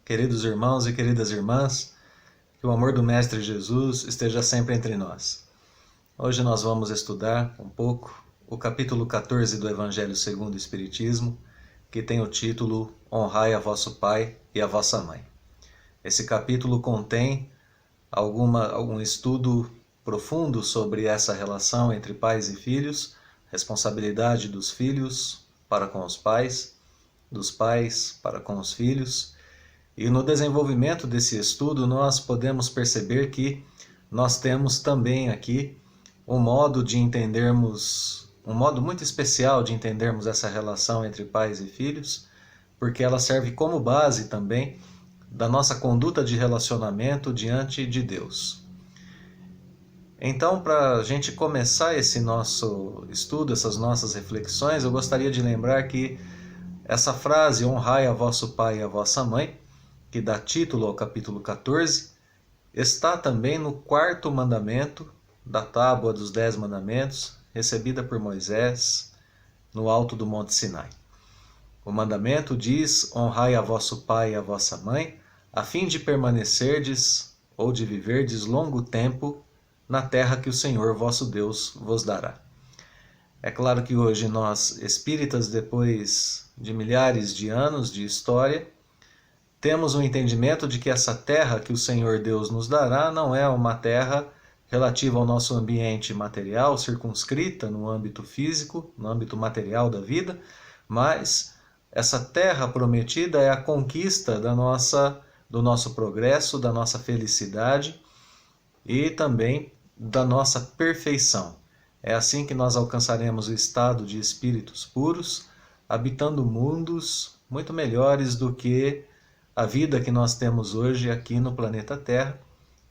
queridos irmãos e queridas irmãs, que o amor do Mestre Jesus esteja sempre entre nós. Hoje nós vamos estudar um pouco o capítulo 14 do Evangelho segundo o Espiritismo, que tem o título Honrai a vosso Pai e a vossa Mãe. Esse capítulo contém algum estudo profundo sobre essa relação entre pais e filhos, responsabilidade dos filhos para com os pais, dos pais para com os filhos. E no desenvolvimento desse estudo nós podemos perceber que nós temos também aqui um modo muito especial de entendermos essa relação entre pais e filhos, porque ela serve como base também da nossa conduta de relacionamento diante de Deus. Então, para a gente começar esse nosso estudo, essas nossas reflexões, eu gostaria de lembrar que essa frase, honrai a vosso pai e a vossa mãe, que dá título ao capítulo 14, está também no 4º mandamento da tábua dos 10 mandamentos, recebida por Moisés no alto do Monte Sinai. O mandamento diz, honrai a vosso pai e a vossa mãe, a fim de permanecerdes ou de viverdes longo tempo na terra que o Senhor vosso Deus vos dará. É claro que hoje nós, espíritas, depois de milhares de anos de história, temos um entendimento de que essa terra que o Senhor Deus nos dará não é uma terra relativa ao nosso ambiente material, circunscrita no âmbito físico, no âmbito material da vida, mas essa terra prometida é a conquista do nosso progresso, da nossa felicidade e também da nossa perfeição. É assim que nós alcançaremos o estado de espíritos puros, habitando mundos muito melhores do que a vida que nós temos hoje aqui no planeta Terra,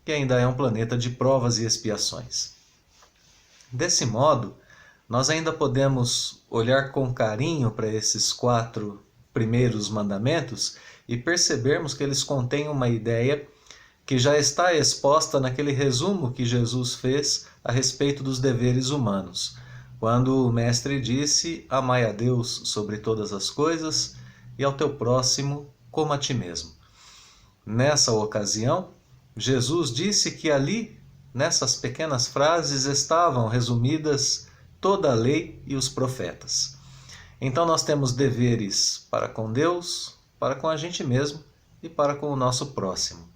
que ainda é um planeta de provas e expiações. Desse modo, nós ainda podemos olhar com carinho para esses 4 primeiros mandamentos e percebermos que eles contêm uma ideia que já está exposta naquele resumo que Jesus fez a respeito dos deveres humanos, quando o Mestre disse, amai a Deus sobre todas as coisas e ao teu próximo como a ti mesmo. Nessa ocasião, Jesus disse que ali, nessas pequenas frases, estavam resumidas toda a lei e os profetas. Então nós temos deveres para com Deus, para com a gente mesmo e para com o nosso próximo.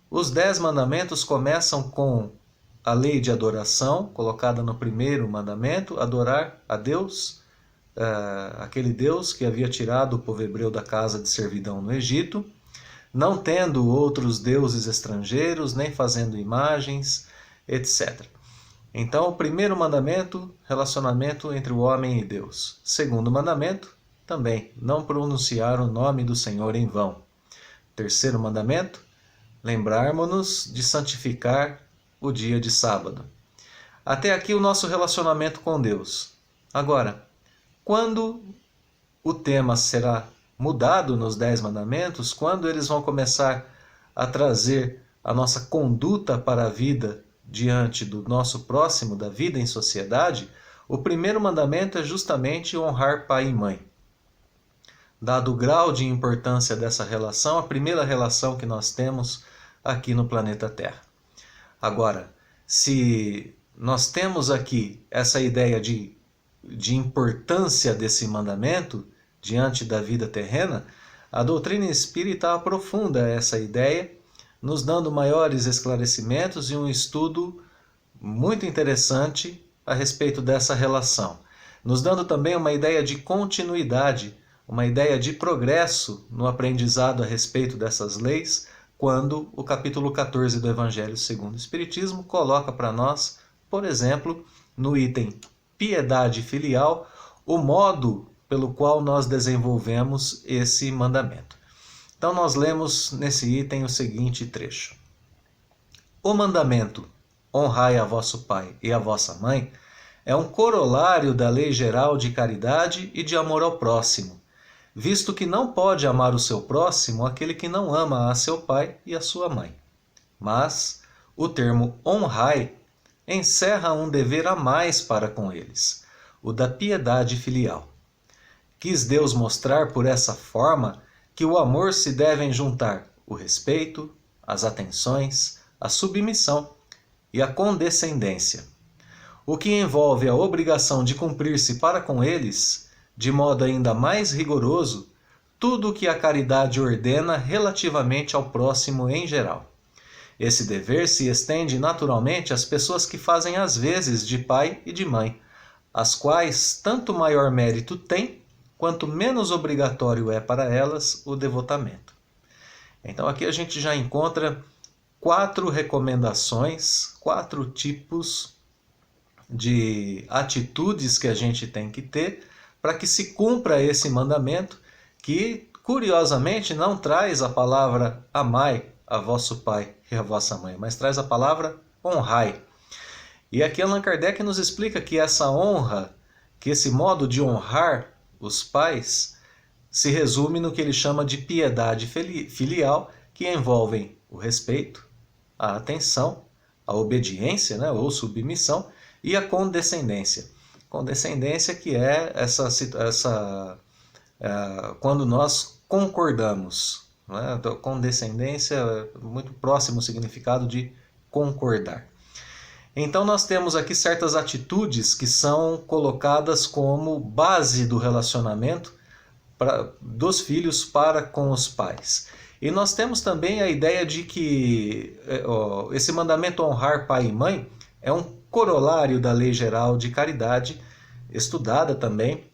Os 10 mandamentos começam com a lei de adoração, colocada no 1º mandamento, adorar a Deus, aquele Deus que havia tirado o povo hebreu da casa de servidão no Egito, não tendo outros deuses estrangeiros, nem fazendo imagens, etc. Então, o 1º mandamento, relacionamento entre o homem e Deus. 2º mandamento, também, não pronunciar o nome do Senhor em vão. 3º mandamento, lembrarmos-nos de santificar o dia de sábado. Até aqui o nosso relacionamento com Deus. Agora, quando o tema será mudado nos 10 mandamentos, quando eles vão começar a trazer a nossa conduta para a vida diante do nosso próximo, da vida em sociedade, o 1º mandamento é justamente honrar pai e mãe. Dado o grau de importância dessa relação, a primeira relação que nós temos aqui no planeta Terra. Agora, se nós temos aqui essa ideia de importância desse mandamento diante da vida terrena, a doutrina espírita aprofunda essa ideia, nos dando maiores esclarecimentos e um estudo muito interessante a respeito dessa relação, nos dando também uma ideia de continuidade, uma ideia de progresso no aprendizado a respeito dessas leis, quando o capítulo 14 do Evangelho segundo o Espiritismo coloca para nós, por exemplo, no item piedade filial, o modo pelo qual nós desenvolvemos esse mandamento. Então nós lemos nesse item o seguinte trecho. O mandamento, honrai a vosso pai e a vossa mãe, é um corolário da lei geral de caridade e de amor ao próximo, visto que não pode amar o seu próximo aquele que não ama a seu pai e a sua mãe. Mas o termo honrai encerra um dever a mais para com eles, o da piedade filial. Quis Deus mostrar por essa forma que o amor se devem juntar o respeito, as atenções, a submissão e a condescendência, o que envolve a obrigação de cumprir-se para com eles, de modo ainda mais rigoroso, tudo o que a caridade ordena relativamente ao próximo em geral. Esse dever se estende naturalmente às pessoas que fazem as vezes de pai e de mãe, as quais tanto maior mérito têm, quanto menos obrigatório é para elas o devotamento. Então aqui a gente já encontra 4 recomendações, 4 tipos de atitudes que a gente tem que ter para que se cumpra esse mandamento, que curiosamente não traz a palavra amai a vosso pai e a vossa mãe, mas traz a palavra honrai. E aqui Allan Kardec nos explica que essa honra, que esse modo de honrar os pais, se resume no que ele chama de piedade filial, que envolvem o respeito, a atenção, a obediência, né, ou submissão, e a condescendência. Condescendência que é quando nós concordamos. Né? Então, condescendência é muito próximo ao significado de concordar. Então nós temos aqui certas atitudes que são colocadas como base do relacionamento dos filhos para com os pais. E nós temos também a ideia de que esse mandamento honrar pai e mãe é um corolário da lei geral de caridade, estudada também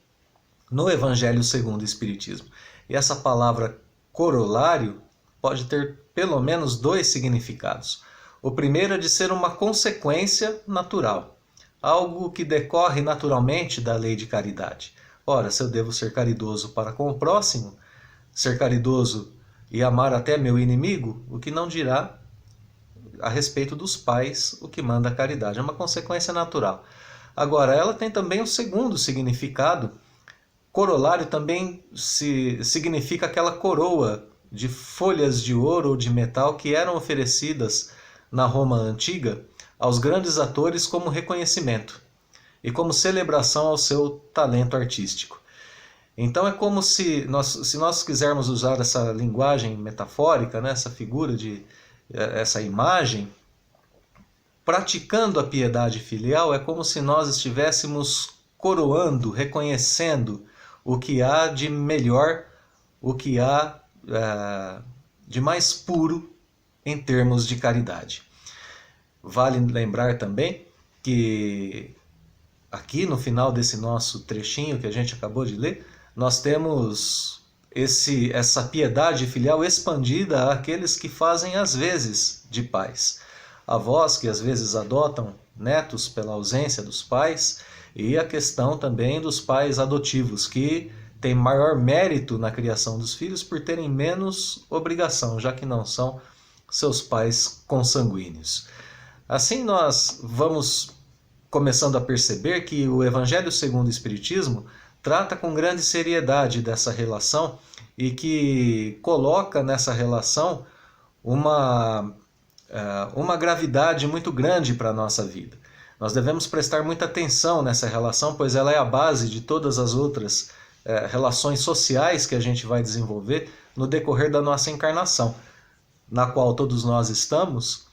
no Evangelho segundo o Espiritismo. E essa palavra corolário pode ter pelo menos 2 significados. O primeiro é de ser uma consequência natural, algo que decorre naturalmente da lei de caridade. Ora, se eu devo ser caridoso para com o próximo, ser caridoso e amar até meu inimigo, o que não dirá a respeito dos pais, o que manda a caridade. É uma consequência natural. Agora, ela tem também um segundo significado. Corolário também significa aquela coroa de folhas de ouro ou de metal que eram oferecidas na Roma antiga aos grandes atores como reconhecimento e como celebração ao seu talento artístico. Então é como se nós quisermos usar essa linguagem metafórica, né, essa figura essa imagem, praticando a piedade filial, é como se nós estivéssemos coroando, reconhecendo o que há de melhor, o que há de mais puro em termos de caridade. Vale lembrar também que aqui no final desse nosso trechinho que a gente acabou de ler, nós temos essa piedade filial expandida àqueles que fazem as vezes de pais. Avós que às vezes adotam netos pela ausência dos pais, e a questão também dos pais adotivos, que têm maior mérito na criação dos filhos por terem menos obrigação, já que não são seus pais consanguíneos. Assim nós vamos começando a perceber que o Evangelho segundo o Espiritismo trata com grande seriedade dessa relação e que coloca nessa relação uma gravidade muito grande para a nossa vida. Nós devemos prestar muita atenção nessa relação, pois ela é a base de todas as outras relações sociais que a gente vai desenvolver no decorrer da nossa encarnação, na qual todos nós estamos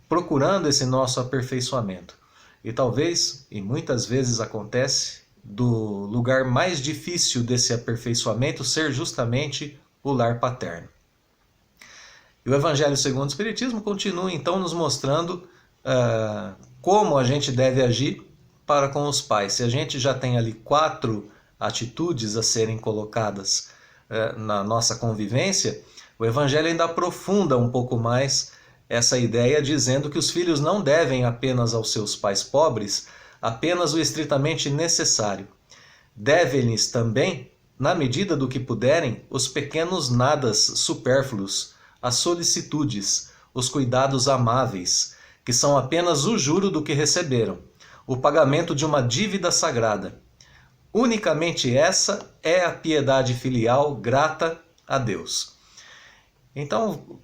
procurando esse nosso aperfeiçoamento. E talvez, e muitas vezes acontece, do lugar mais difícil desse aperfeiçoamento ser justamente o lar paterno. E o Evangelho segundo o Espiritismo continua então nos mostrando como a gente deve agir para com os pais. Se a gente já tem ali 4 atitudes a serem colocadas na nossa convivência, o Evangelho ainda aprofunda um pouco mais essa ideia, dizendo que os filhos não devem apenas aos seus pais pobres apenas o estritamente necessário. Devem-lhes também, na medida do que puderem, os pequenos nadas supérfluos, as solicitudes, os cuidados amáveis, que são apenas o juro do que receberam, o pagamento de uma dívida sagrada. Unicamente essa é a piedade filial grata a Deus. Então,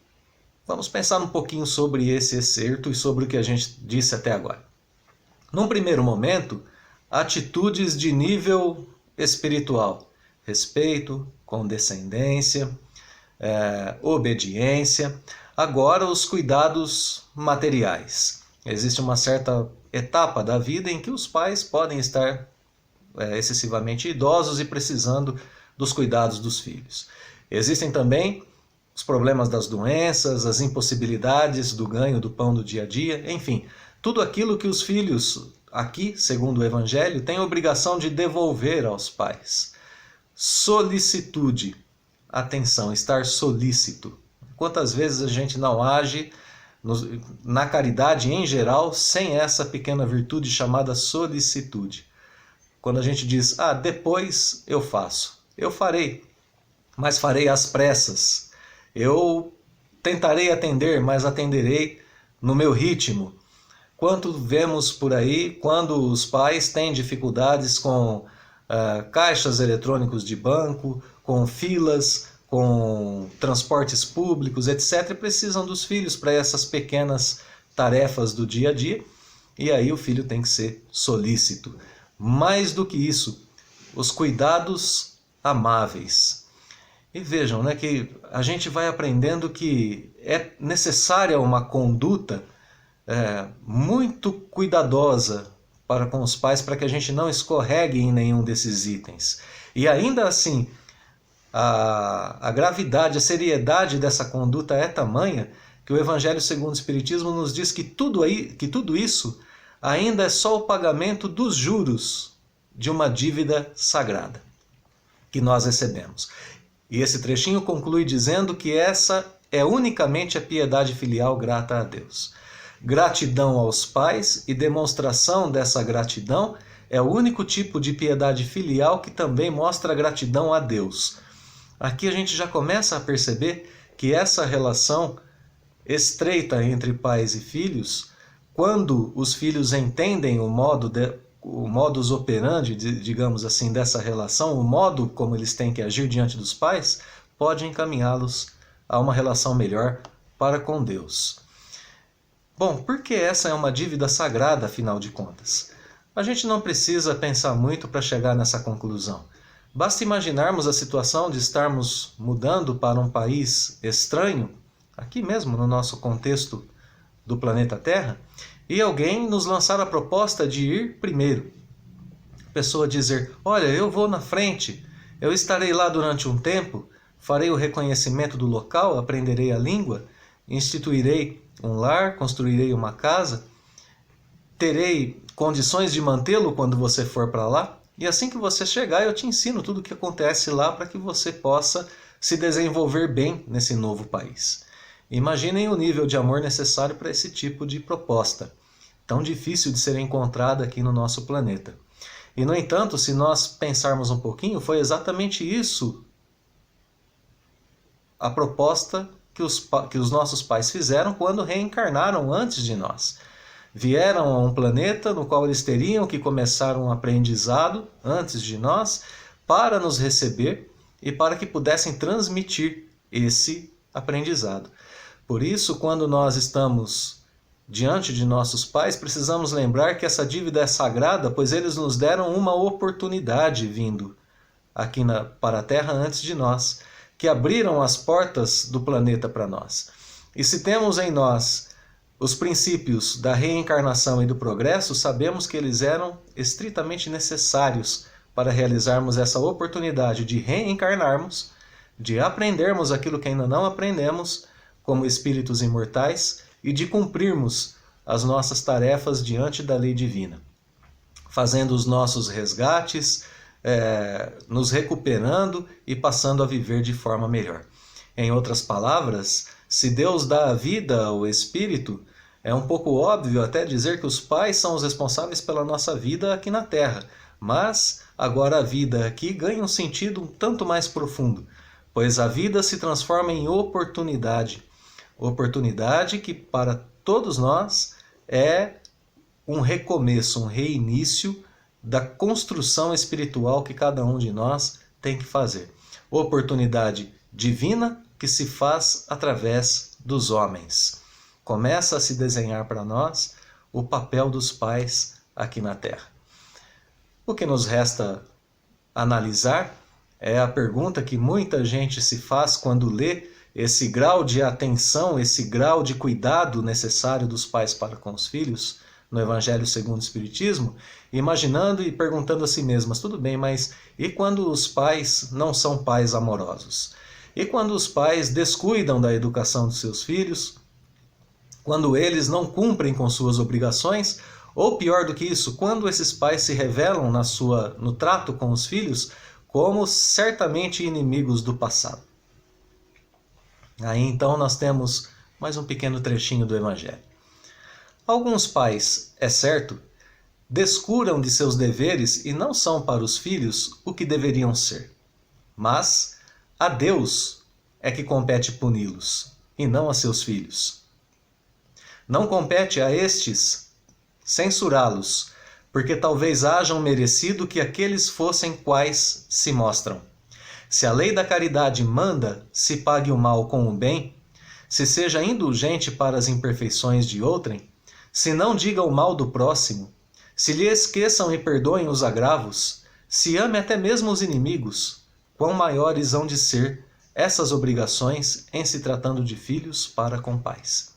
vamos pensar um pouquinho sobre esse excerto e sobre o que a gente disse até agora. Num primeiro momento, atitudes de nível espiritual, respeito, condescendência, obediência. Agora, os cuidados materiais. Existe uma certa etapa da vida em que os pais podem estar excessivamente idosos e precisando dos cuidados dos filhos. Existem também os problemas das doenças, as impossibilidades do ganho do pão do dia a dia, enfim, tudo aquilo que os filhos, aqui, segundo o Evangelho, têm obrigação de devolver aos pais. Solicitude. Atenção, estar solícito. Quantas vezes a gente não age na caridade em geral sem essa pequena virtude chamada solicitude? Quando a gente diz, depois eu faço. Eu farei, mas farei às pressas. Eu tentarei atender, mas atenderei no meu ritmo. Quanto vemos por aí quando os pais têm dificuldades com caixas eletrônicos de banco, com filas, com transportes públicos, etc., e precisam dos filhos para essas pequenas tarefas do dia a dia, e aí o filho tem que ser solícito. Mais do que isso, os cuidados amáveis. E vejam, que a gente vai aprendendo que é necessária uma conduta muito cuidadosa para com os pais, para que a gente não escorregue em nenhum desses itens. E ainda assim, a gravidade, a seriedade dessa conduta é tamanha que o Evangelho segundo o Espiritismo nos diz que tudo isso ainda é só o pagamento dos juros de uma dívida sagrada que nós recebemos. E esse trechinho conclui dizendo que essa é unicamente a piedade filial grata a Deus. Gratidão aos pais e demonstração dessa gratidão é o único tipo de piedade filial que também mostra gratidão a Deus. Aqui a gente já começa a perceber que essa relação estreita entre pais e filhos, quando os filhos entendem o modus operandi, digamos assim, dessa relação, o modo como eles têm que agir diante dos pais, pode encaminhá-los a uma relação melhor para com Deus. Bom, porque essa é uma dívida sagrada, afinal de contas? A gente não precisa pensar muito para chegar nessa conclusão. Basta imaginarmos a situação de estarmos mudando para um país estranho, aqui mesmo no nosso contexto do planeta Terra, e alguém nos lançar a proposta de ir primeiro. A pessoa dizer, olha, eu vou na frente, eu estarei lá durante um tempo, farei o reconhecimento do local, aprenderei a língua, instituirei um lar, construirei uma casa, terei condições de mantê-lo quando você for para lá, e assim que você chegar eu te ensino tudo o que acontece lá para que você possa se desenvolver bem nesse novo país. Imaginem o nível de amor necessário para esse tipo de proposta, tão difícil de ser encontrada aqui no nosso planeta. E, no entanto, se nós pensarmos um pouquinho, foi exatamente isso a proposta que os nossos pais fizeram quando reencarnaram antes de nós. Vieram a um planeta no qual eles teriam que começar um aprendizado antes de nós para nos receber e para que pudessem transmitir esse aprendizado. Por isso, quando nós estamos diante de nossos pais, precisamos lembrar que essa dívida é sagrada, pois eles nos deram uma oportunidade vindo aqui para a Terra antes de nós, que abriram as portas do planeta para nós. E se temos em nós os princípios da reencarnação e do progresso, sabemos que eles eram estritamente necessários para realizarmos essa oportunidade de reencarnarmos, de aprendermos aquilo que ainda não aprendemos como espíritos imortais e de cumprirmos as nossas tarefas diante da lei divina, fazendo os nossos resgates, nos recuperando e passando a viver de forma melhor. Em outras palavras, se Deus dá a vida ao espírito, é um pouco óbvio até dizer que os pais são os responsáveis pela nossa vida aqui na Terra, mas agora a vida aqui ganha um sentido um tanto mais profundo, pois a vida se transforma em oportunidade. Oportunidade que para todos nós é um recomeço, um reinício da construção espiritual que cada um de nós tem que fazer. Oportunidade divina que se faz através dos homens. Começa a se desenhar para nós o papel dos pais aqui na Terra. O que nos resta analisar é a pergunta que muita gente se faz quando lê esse grau de atenção, esse grau de cuidado necessário dos pais para com os filhos no Evangelho segundo o Espiritismo, imaginando e perguntando a si mesmas, tudo bem, mas e quando os pais não são pais amorosos? E quando os pais descuidam da educação dos seus filhos? Quando eles não cumprem com suas obrigações? Ou pior do que isso, quando esses pais se revelam no trato com os filhos como certamente inimigos do passado? Aí então nós temos mais um pequeno trechinho do Evangelho. Alguns pais, é certo, descuram de seus deveres e não são para os filhos o que deveriam ser. Mas a Deus é que compete puni-los, e não a seus filhos. Não compete a estes censurá-los, porque talvez hajam merecido que aqueles fossem quais se mostram. Se a lei da caridade manda se pague o mal com o bem, se seja indulgente para as imperfeições de outrem, se não diga o mal do próximo, se lhe esqueçam e perdoem os agravos, se ame até mesmo os inimigos, quão maiores hão de ser essas obrigações em se tratando de filhos para com pais.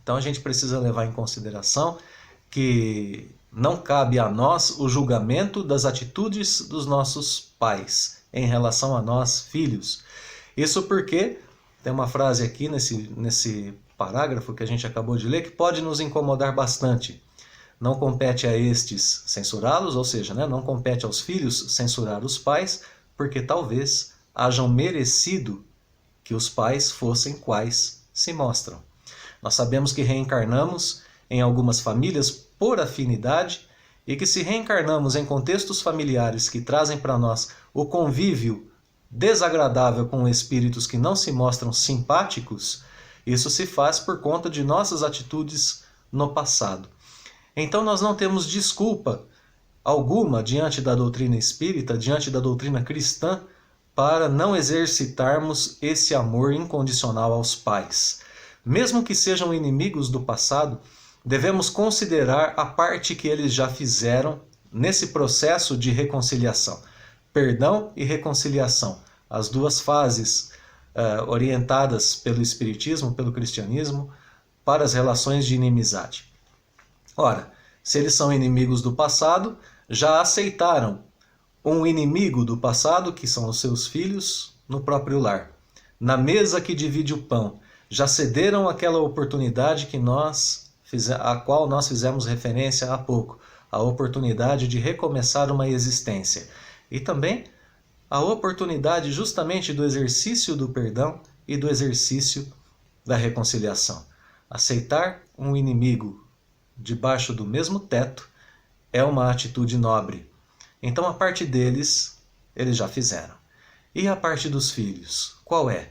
Então a gente precisa levar em consideração que não cabe a nós o julgamento das atitudes dos nossos pais em relação a nós, filhos. Isso porque tem uma frase aqui nesse parágrafo que a gente acabou de ler que pode nos incomodar bastante. Não compete a estes censurá-los, ou seja, não compete aos filhos censurar os pais, porque talvez hajam merecido que os pais fossem quais se mostram. Nós sabemos que reencarnamos em algumas famílias por afinidade e que se reencarnamos em contextos familiares que trazem para nós o convívio desagradável com espíritos que não se mostram simpáticos, isso se faz por conta de nossas atitudes no passado. Então nós não temos desculpa alguma diante da doutrina espírita, diante da doutrina cristã, para não exercitarmos esse amor incondicional aos pais. Mesmo que sejam inimigos do passado, devemos considerar a parte que eles já fizeram nesse processo de reconciliação. Perdão e reconciliação, as duas fases orientadas pelo Espiritismo, pelo cristianismo, para as relações de inimizade. Ora, se eles são inimigos do passado, já aceitaram um inimigo do passado, que são os seus filhos, no próprio lar. Na mesa que divide o pão, já cederam aquela oportunidade a qual nós fizemos referência há pouco, a oportunidade de recomeçar uma existência. E também a oportunidade justamente do exercício do perdão e do exercício da reconciliação. Aceitar um inimigo debaixo do mesmo teto é uma atitude nobre. Então a parte deles, eles já fizeram. E a parte dos filhos, qual é?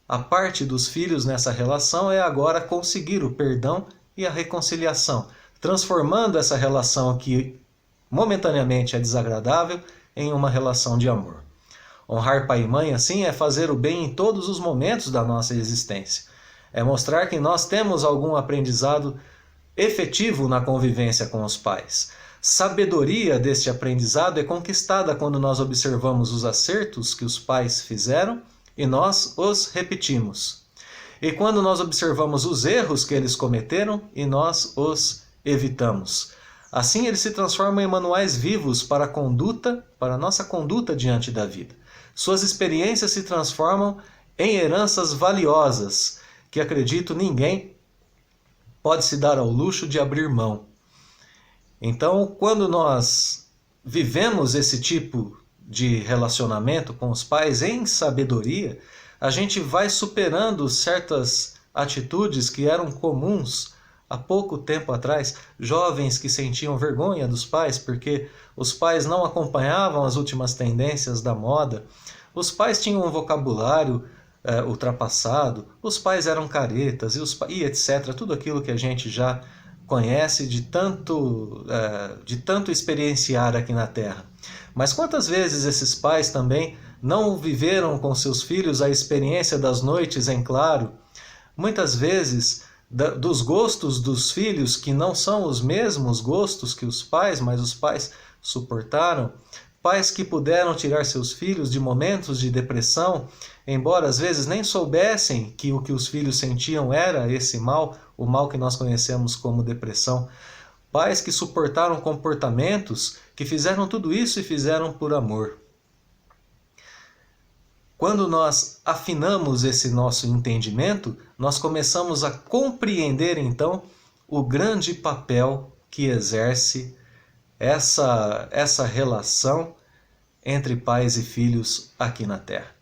A parte dos filhos nessa relação é agora conseguir o perdão e a reconciliação, transformando essa relação que momentaneamente é desagradável em uma relação de amor. Honrar pai e mãe, assim, é fazer o bem em todos os momentos da nossa existência. É mostrar que nós temos algum aprendizado efetivo na convivência com os pais. Sabedoria deste aprendizado é conquistada quando nós observamos os acertos que os pais fizeram e nós os repetimos. E quando nós observamos os erros que eles cometeram e nós os evitamos. Assim eles se transformam em manuais vivos para a nossa conduta diante da vida. Suas experiências se transformam em heranças valiosas, que acredito ninguém pode se dar ao luxo de abrir mão. Então, quando nós vivemos esse tipo de relacionamento com os pais em sabedoria, a gente vai superando certas atitudes que eram comuns há pouco tempo atrás. Jovens que sentiam vergonha dos pais porque os pais não acompanhavam as últimas tendências da moda. Os pais tinham um vocabulário ultrapassado, os pais eram caretas e etc. Tudo aquilo que a gente já conhece de tanto experienciar aqui na Terra. Mas quantas vezes esses pais também não viveram com seus filhos a experiência das noites em claro? Muitas vezes dos gostos dos filhos que não são os mesmos gostos que os pais, mas os pais suportaram, pais que puderam tirar seus filhos de momentos de depressão, embora às vezes nem soubessem que o que os filhos sentiam era esse mal, o mal que nós conhecemos como depressão. Pais que suportaram comportamentos, que fizeram tudo isso e fizeram por amor. Quando nós afinamos esse nosso entendimento, nós começamos a compreender então o grande papel que exerce essa relação entre pais e filhos aqui na Terra.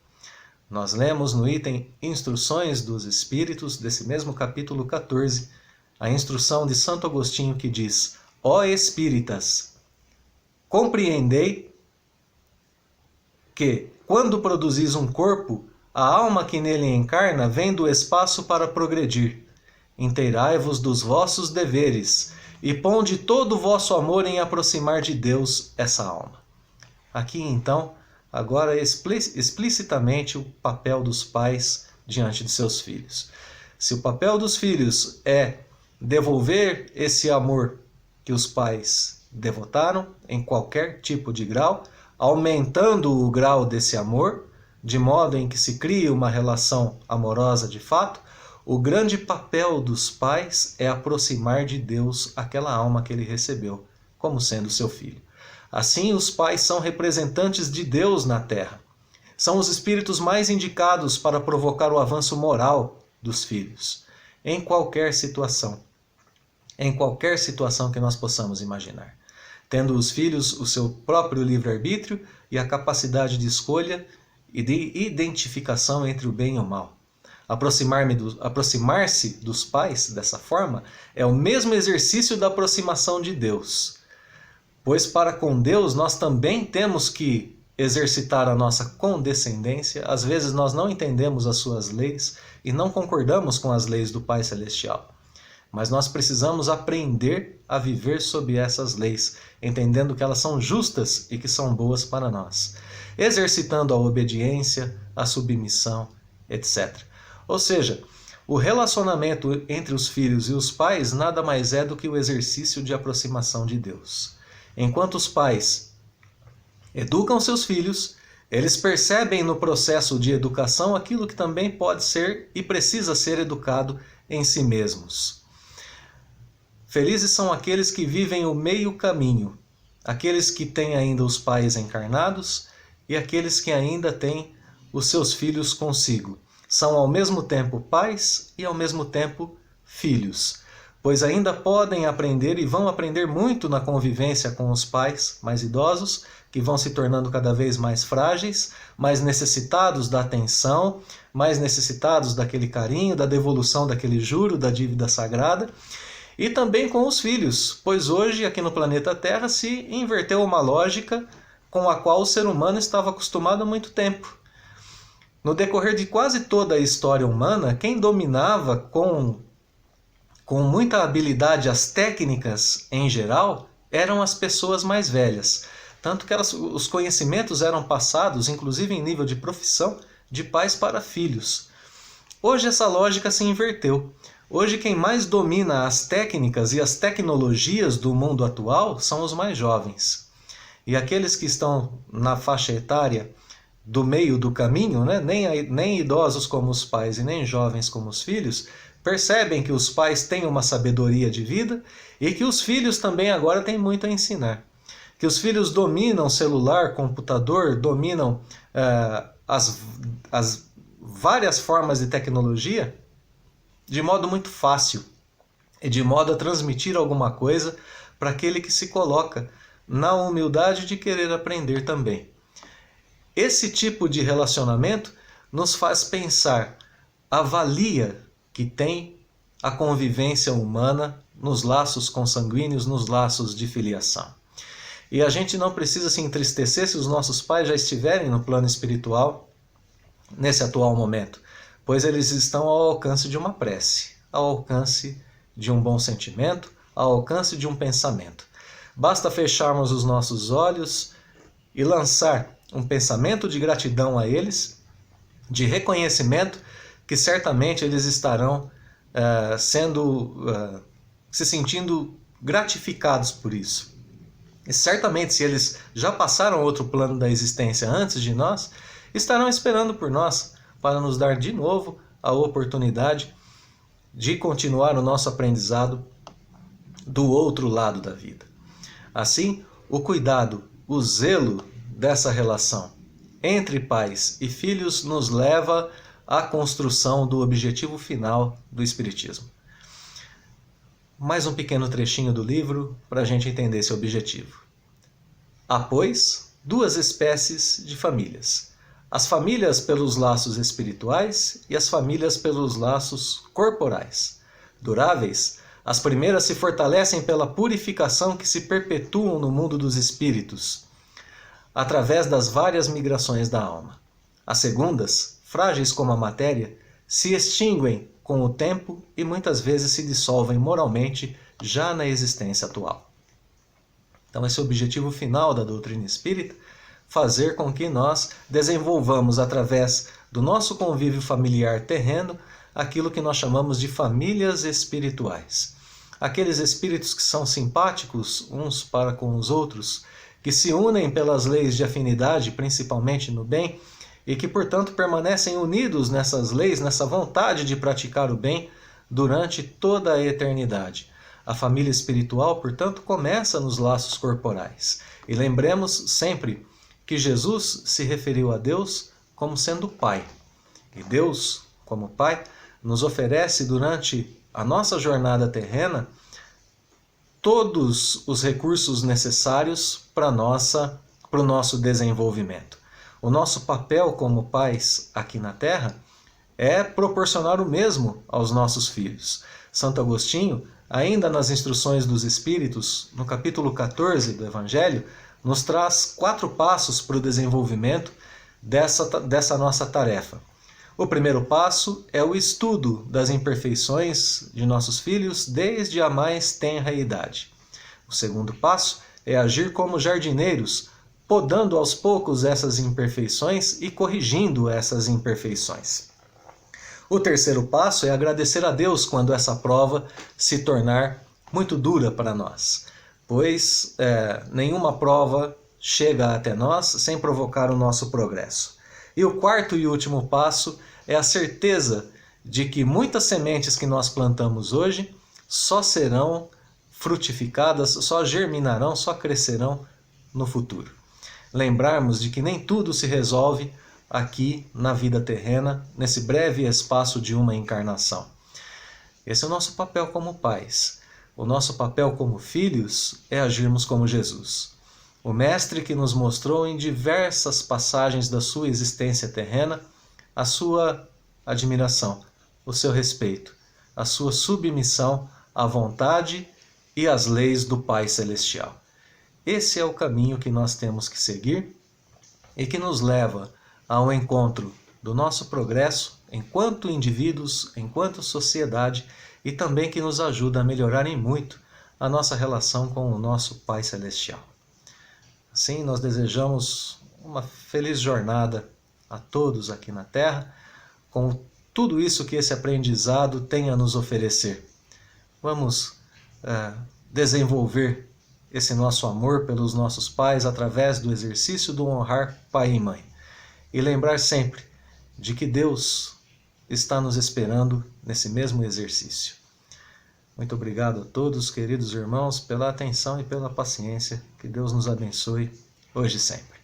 Nós lemos no item Instruções dos Espíritos, desse mesmo capítulo 14, a instrução de Santo Agostinho que diz: ó espíritas, compreendei que, quando produzis um corpo, a alma que nele encarna vem do espaço para progredir. Inteirai-vos dos vossos deveres, e ponde todo o vosso amor em aproximar de Deus essa alma. Aqui então, agora explicitamente o papel dos pais diante de seus filhos. Se o papel dos filhos é devolver esse amor que os pais devotaram em qualquer tipo de grau, aumentando o grau desse amor, de modo em que se crie uma relação amorosa de fato, o grande papel dos pais é aproximar de Deus aquela alma que ele recebeu, como sendo seu filho. Assim, os pais são representantes de Deus na Terra. São os espíritos mais indicados para provocar o avanço moral dos filhos, em qualquer situação. Em qualquer situação que nós possamos imaginar. Tendo os filhos o seu próprio livre-arbítrio e a capacidade de escolha e de identificação entre o bem e o mal. Aproximar-se dos pais dessa forma é o mesmo exercício da aproximação de Deus. Pois para com Deus nós também temos que exercitar a nossa condescendência. Às vezes nós não entendemos as suas leis e não concordamos com as leis do Pai Celestial. Mas nós precisamos aprender a viver sob essas leis, entendendo que elas são justas e que são boas para nós, exercitando a obediência, a submissão, etc. Ou seja, o relacionamento entre os filhos e os pais nada mais é do que o exercício de aproximação de Deus. Enquanto os pais educam seus filhos, eles percebem no processo de educação aquilo que também pode ser e precisa ser educado em si mesmos. Felizes são aqueles que vivem o meio caminho, aqueles que têm ainda os pais encarnados e aqueles que ainda têm os seus filhos consigo. São ao mesmo tempo pais e ao mesmo tempo filhos, pois ainda podem aprender e vão aprender muito na convivência com os pais mais idosos, que vão se tornando cada vez mais frágeis, mais necessitados da atenção, mais necessitados daquele carinho, da devolução daquele juro, da dívida sagrada. E também com os filhos, pois hoje aqui no planeta Terra se inverteu uma lógica com a qual o ser humano estava acostumado há muito tempo. No decorrer de quase toda a história humana, quem dominava com muita habilidade as técnicas em geral eram as pessoas mais velhas. Tanto que os conhecimentos eram passados, inclusive em nível de profissão, de pais para filhos. Hoje essa lógica se inverteu. Hoje quem mais domina as técnicas e as tecnologias do mundo atual são os mais jovens. E aqueles que estão na faixa etária do meio do caminho, né? nem idosos como os pais e nem jovens como os filhos, percebem que os pais têm uma sabedoria de vida e que os filhos também agora têm muito a ensinar. Que os filhos dominam celular, computador, dominam as várias formas de tecnologia de modo muito fácil e de modo a transmitir alguma coisa para aquele que se coloca na humildade de querer aprender também. Esse tipo de relacionamento nos faz pensar a valia que tem a convivência humana nos laços consanguíneos, nos laços de filiação. E a gente não precisa se entristecer se os nossos pais já estiverem no plano espiritual nesse atual momento, pois eles estão ao alcance de uma prece, ao alcance de um bom sentimento, ao alcance de um pensamento. Basta fecharmos os nossos olhos e lançar um pensamento de gratidão a eles, de reconhecimento, que certamente eles estarão se sentindo gratificados por isso. E certamente, se eles já passaram outro plano da existência antes de nós, estarão esperando por nós para nos dar de novo a oportunidade de continuar o nosso aprendizado do outro lado da vida. Assim, o cuidado, o zelo dessa relação entre pais e filhos nos leva à construção do objetivo final do Espiritismo. Mais um pequeno trechinho do livro para a gente entender esse objetivo. Há, pois, duas espécies de famílias: as famílias pelos laços espirituais e as famílias pelos laços corporais. Duráveis, as primeiras se fortalecem pela purificação que se perpetuam no mundo dos espíritos, através das várias migrações da alma. As segundas, frágeis como a matéria, se extinguem com o tempo e muitas vezes se dissolvem moralmente já na existência atual. Então esse é o objetivo final da doutrina espírita, fazer com que nós desenvolvamos através do nosso convívio familiar terreno aquilo que nós chamamos de famílias espirituais. Aqueles espíritos que são simpáticos uns para com os outros, que se unem pelas leis de afinidade, principalmente no bem, e que, portanto, permanecem unidos nessas leis, nessa vontade de praticar o bem durante toda a eternidade. A família espiritual, portanto, começa nos laços corporais. E lembremos sempre que Jesus se referiu a Deus como sendo Pai. E Deus, como Pai, nos oferece durante a nossa jornada terrena todos os recursos necessários para o nosso desenvolvimento. O nosso papel como pais aqui na Terra é proporcionar o mesmo aos nossos filhos. Santo Agostinho, ainda nas Instruções dos Espíritos, no capítulo 14 do Evangelho, nos traz 4 passos para o desenvolvimento dessa nossa tarefa. O primeiro passo é o estudo das imperfeições de nossos filhos desde a mais tenra idade. O segundo passo é agir como jardineiros, podando aos poucos essas imperfeições e corrigindo essas imperfeições. O terceiro passo é agradecer a Deus quando essa prova se tornar muito dura para nós, pois nenhuma prova chega até nós sem provocar o nosso progresso. E o quarto e último passo é a certeza de que muitas sementes que nós plantamos hoje só serão frutificadas, só germinarão, só crescerão no futuro. Lembrarmos de que nem tudo se resolve aqui na vida terrena, nesse breve espaço de uma encarnação. Esse é o nosso papel como pais. O nosso papel como filhos é agirmos como Jesus. O Mestre que nos mostrou em diversas passagens da sua existência terrena a sua admiração, o seu respeito, a sua submissão à vontade e às leis do Pai Celestial. Esse é o caminho que nós temos que seguir e que nos leva ao encontro do nosso progresso enquanto indivíduos, enquanto sociedade, e também que nos ajuda a melhorar em muito a nossa relação com o nosso Pai Celestial. Assim, nós desejamos uma feliz jornada a todos aqui na Terra, com tudo isso que esse aprendizado tem a nos oferecer. Vamos desenvolver esse nosso amor pelos nossos pais através do exercício do honrar pai e mãe. E lembrar sempre de que Deus está nos esperando nesse mesmo exercício. Muito obrigado a todos, queridos irmãos, pela atenção e pela paciência. Que Deus nos abençoe hoje e sempre.